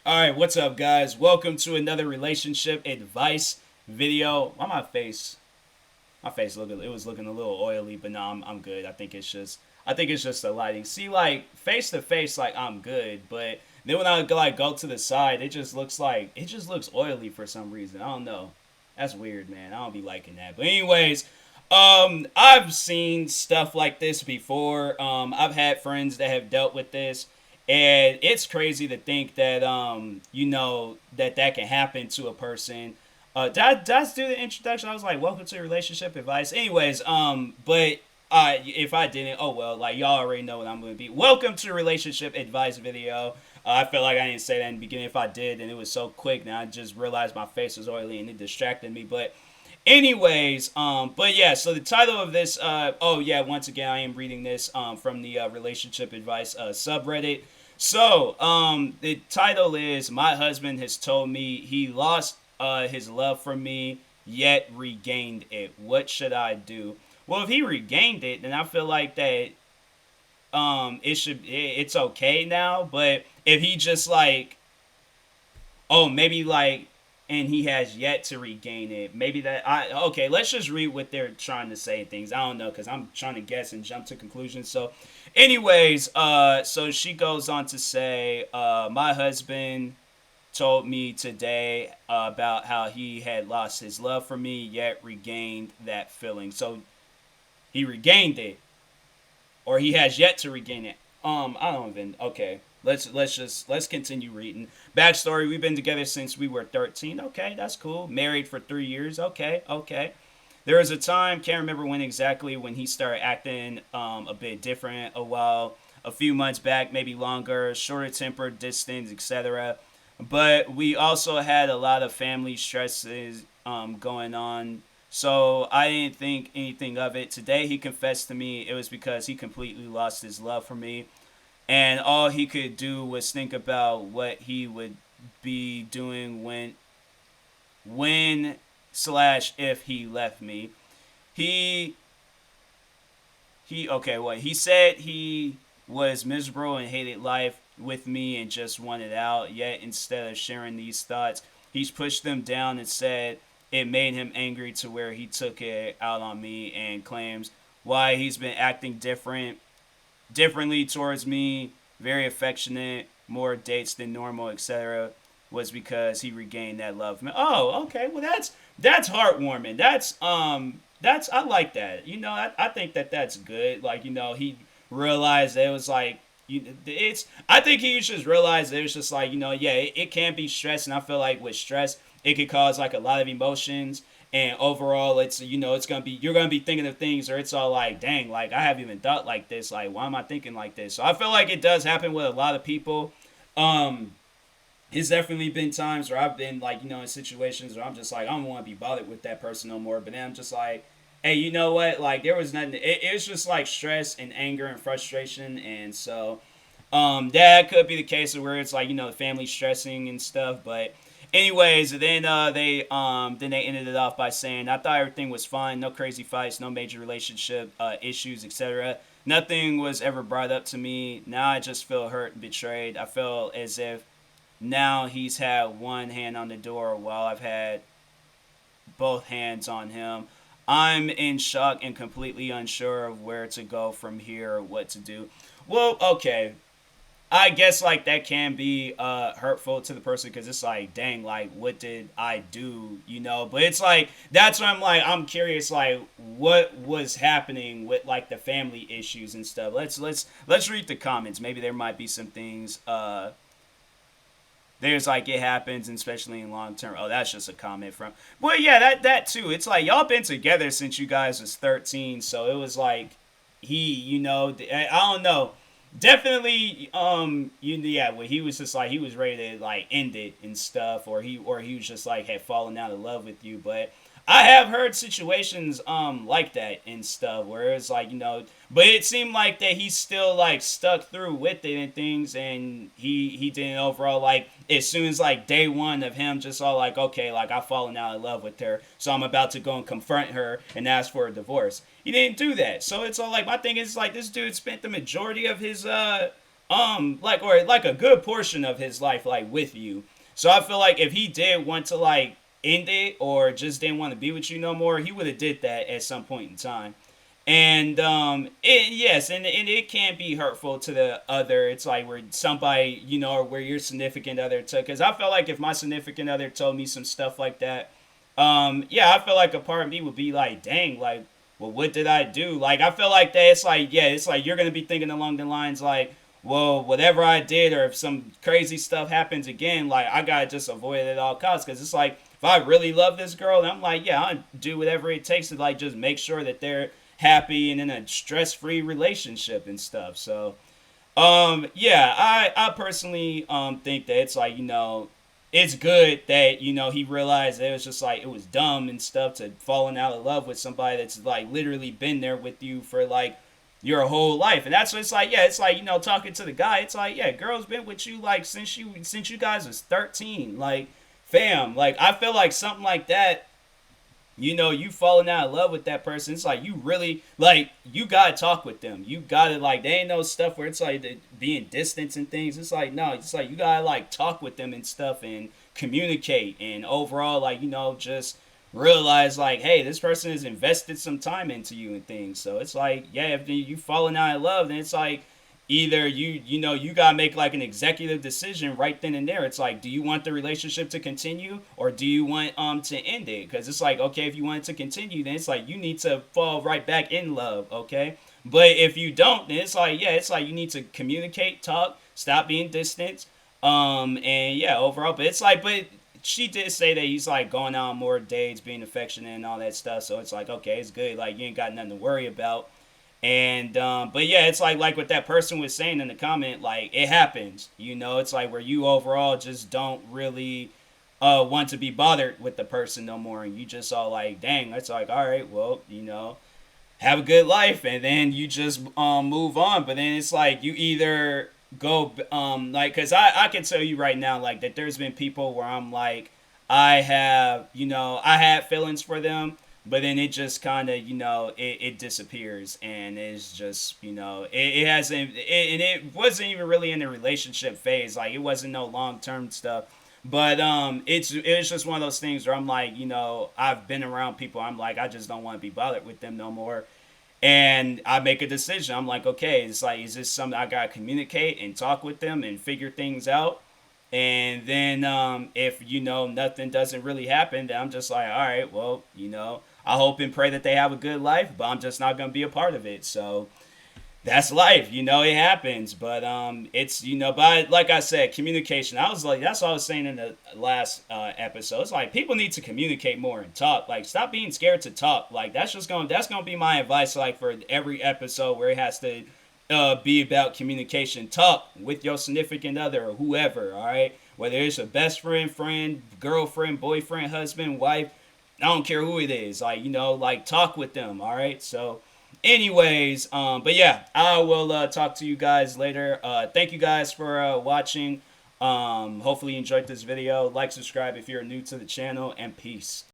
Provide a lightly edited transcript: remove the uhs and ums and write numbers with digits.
All right, what's up, guys? Welcome to another relationship advice video. Why my face looking it was looking a little oily, but no, I'm good. I think it's just the lighting. See, like face to face, like I'm good, but then when I like go to the side, it just looks oily for some reason. I don't know. That's weird, man. I don't be liking that. But anyways, I've seen stuff like this before. I've had friends that have dealt with this, and it's crazy to think that that can happen to a person. Did I do the introduction? I was like, "Welcome to relationship advice." Anyways, but if I didn't, oh well. Like y'all already know what I'm going to be. Welcome to relationship advice video. I felt like I didn't say that in the beginning. If I did, then it was so quick. Now I just realized my face was oily and it distracted me. But anyways, but yeah. So the title of this, oh yeah. Once again, I am reading this from the relationship advice subreddit. So, the title is "My husband has told me he lost his love for me, yet regained it. What should I do?" Well, if he regained it, then I feel like that it's okay now. But if he just like, oh, maybe like, and he has yet to regain it, maybe that I okay. Let's just read what they're trying to say. Things I don't know because I'm trying to guess and jump to conclusions. So, anyways, so she goes on to say, my husband told me today about how he had lost his love for me, yet regained that feeling. So he regained it, or he has yet to regain it. I don't even. Okay, let's continue reading. Backstory: we've been together since we were 13. Okay, that's cool. Married for 3 years. Okay, okay. There was a time, can't remember when exactly, when he started acting a bit different. A few months back, maybe longer, shorter temper, distance, etc. But we also had a lot of family stresses going on. So I didn't think anything of it. Today he confessed to me it was because he completely lost his love for me, and all he could do was think about what he would be doing when slash if he left me. He okay, what he said, he was miserable and hated life with me and just wanted out. Yet instead of sharing these thoughts, he's pushed them down and said it made him angry to where he took it out on me, and claims why he's been acting differently towards me, very affectionate, more dates than normal, etc., was because he regained that love. Oh, okay. Well, that's heartwarming. That's I like that. I think that that's good. Like he realized that it was like it's. I think he just realized that it was just like yeah, it can be stress, and I feel like with stress, it could cause like a lot of emotions, and overall it's gonna be, you're gonna be thinking of things, or it's all like, dang, like I haven't even thought like this, like why am I thinking like this? So I feel like it does happen with a lot of people. um it's definitely been times where I've been like in situations where I'm just like, I don't want to be bothered with that person no more, but then I'm just like, hey, you know what, like there was nothing, it was just like stress and anger and frustration. And so that could be the case of where it's like the family stressing and stuff. But anyways, then they ended it off by saying, I thought everything was fine, no crazy fights, no major relationship issues, etc. Nothing was ever brought up to me. Now I just feel hurt and betrayed. I feel as if now he's had one hand on the door while I've had both hands on him. I'm in shock and completely unsure of where to go from here or what to do. Well, okay, I guess like that can be hurtful to the person, because it's like, dang, like what did I do, But it's like, that's why I'm curious, like what was happening with like the family issues and stuff. Let's read the comments. Maybe there might be some things. There's like, it happens, and especially in long term. Oh, that's just a comment from. Well, yeah, that too. It's like y'all been together since you guys was 13, so it was like I don't know. Definitely, yeah. When he was just like, he was ready to like end it and stuff, or he was just like had fallen out of love with you. But I have heard situations like that and stuff where it's like but it seemed like that he still like stuck through with it and things, and he didn't overall, like as soon as like day one of him just all like, okay, like I've fallen out of love with her, so I'm about to go and confront her and ask for a divorce. He didn't do that, so it's all like, my thing is like, this dude spent the majority of his like, or like a good portion of his life like with you. So I feel like if he did want to like end it or just didn't want to be with you no more, he would have did that at some point in time. And yes, and it can be hurtful to the other. It's like where somebody, or where your significant other took. Because I feel like if my significant other told me some stuff like that, yeah, I feel like a part of me would be like, dang, like, well, what did I do? Like, I feel like that. It's like, yeah, it's like you're gonna be thinking along the lines like, well, whatever I did, or if some crazy stuff happens again, like I gotta just avoid it at all costs. Because it's like if I really love this girl, then I'm like, yeah, I'll do whatever it takes to like just make sure that they're happy and in a stress-free relationship and stuff. So yeah, I personally think that it's like, it's good that, he realized that it was just like it was dumb and stuff to falling out of love with somebody that's like literally been there with you for like your whole life. And that's what it's like, yeah, it's like, talking to the guy, it's like, yeah, girl's been with you like since you guys was 13. Like, fam, like I feel like something like that, you falling out of love with that person, it's like you really like you gotta talk with them. You gotta like they ain't no stuff where it's like being distance and things. It's like no, it's like you gotta like talk with them and stuff and communicate and overall like just realize like hey, this person has invested some time into you and things. So it's like yeah, if you falling out of love, then it's like either you gotta make like an executive decision right then and there. It's like do you want the relationship to continue or do you want to end it? Because it's like okay, if you want it to continue, then it's like you need to fall right back in love, okay? But if you don't, then it's like yeah, it's like you need to communicate, talk, stop being distant, and yeah, overall. But it's like but she did say that he's like going on more dates, being affectionate and all that stuff. So it's like okay, it's good. Like you ain't got nothing to worry about. And but yeah, it's like what that person was saying in the comment, like it happens. It's like where you overall just don't really want to be bothered with the person no more, and you just all like, dang, it's like, all right, well, have a good life, and then you just move on. But then it's like you either go like, cause I can tell you right now, like that there's been people where I'm like, I had feelings for them, but then it just kind of it disappears and it's just it hasn't and it wasn't even really in the relationship phase, like it wasn't no long-term stuff, but it's just one of those things where I'm like I've been around people, I'm like I just don't want to be bothered with them no more, and I make a decision. I'm like, okay, it's like, is this something I gotta communicate and talk with them and figure things out? And then if nothing doesn't really happen, then I'm just like, all right, well, I hope and pray that they have a good life, but I'm just not gonna be a part of it. So that's life, it happens. But it's but like I said, communication. I was like, that's what I was saying in the last episode. It's like people need to communicate more and talk. Like, stop being scared to talk. Like that's gonna be my advice. Like for every episode where it has to be about communication. Talk with your significant other or whoever. All right, whether it's a best friend, girlfriend, boyfriend, husband, wife. I don't care who it is. Like like talk with them. All right, so. Anyways, but yeah, I will talk to you guys later. Thank you guys for watching. Hopefully you enjoyed this video. Like, subscribe if you're new to the channel, and peace.